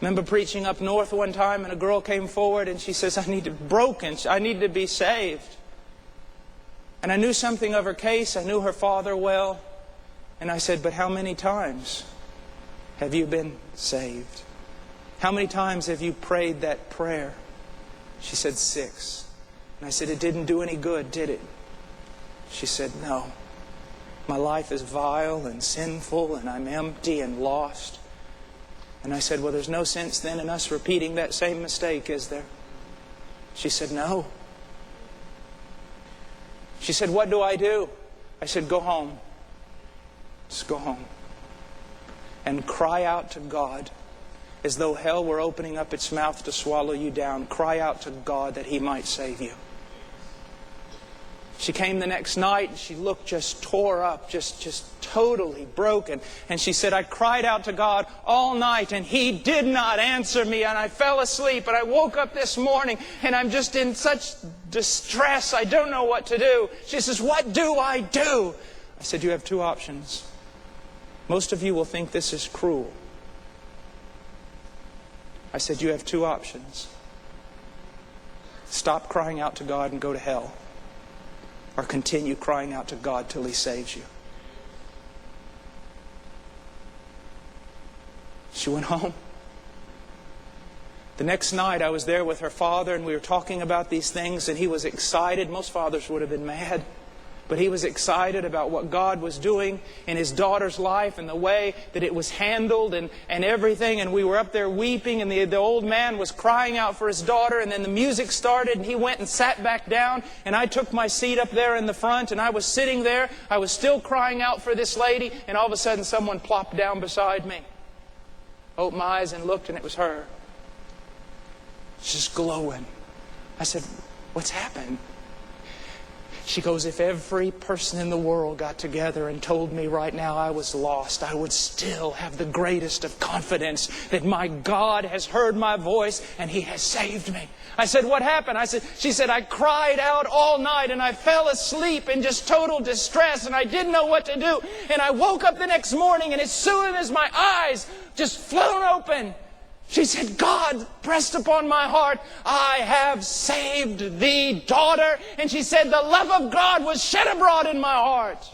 remember preaching up north one time, and a girl came forward and she says, I need to be saved. And I knew something of her case. I knew her father well. And I said, but how many times have you been saved? How many times have you prayed that prayer? She said, 6. And I said, it didn't do any good, did it? She said, no. My life is vile and sinful, and I'm empty and lost. And I said, well, there's no sense then in us repeating that same mistake, is there? She said, no. She said, what do I do? I said, go home. Just go home. And cry out to God as though hell were opening up its mouth to swallow you down. Cry out to God that He might save you. She came the next night and she looked just tore up, just totally broken. And she said, I cried out to God all night and He did not answer me. And I fell asleep and I woke up this morning and I'm just in such distress. I don't know what to do. She says, what do I do? I said, you have 2 options. Most of you will think this is cruel. I said, you have 2 options. Stop crying out to God and go to hell. Or continue crying out to God till He saves you. She went home. The next night I was there with her father and we were talking about these things and he was excited. Most fathers would have been mad. But he was excited about what God was doing in his daughter's life and the way that it was handled and everything. And we were up there weeping and the old man was crying out for his daughter. And then the music started and he went and sat back down. And I took my seat up there in the front and I was sitting there. I was still crying out for this lady. And all of a sudden someone plopped down beside me. Opened my eyes and looked and it was her. Just glowing. I said, what's happened? She goes, if every person in the world got together and told me right now I was lost, I would still have the greatest of confidence that my God has heard my voice and He has saved me. I said, what happened? She said, I cried out all night and I fell asleep in just total distress and I didn't know what to do. And I woke up the next morning and as soon as my eyes just flown open, she said, God pressed upon my heart, I have saved thee, daughter. And she said, the love of God was shed abroad in my heart.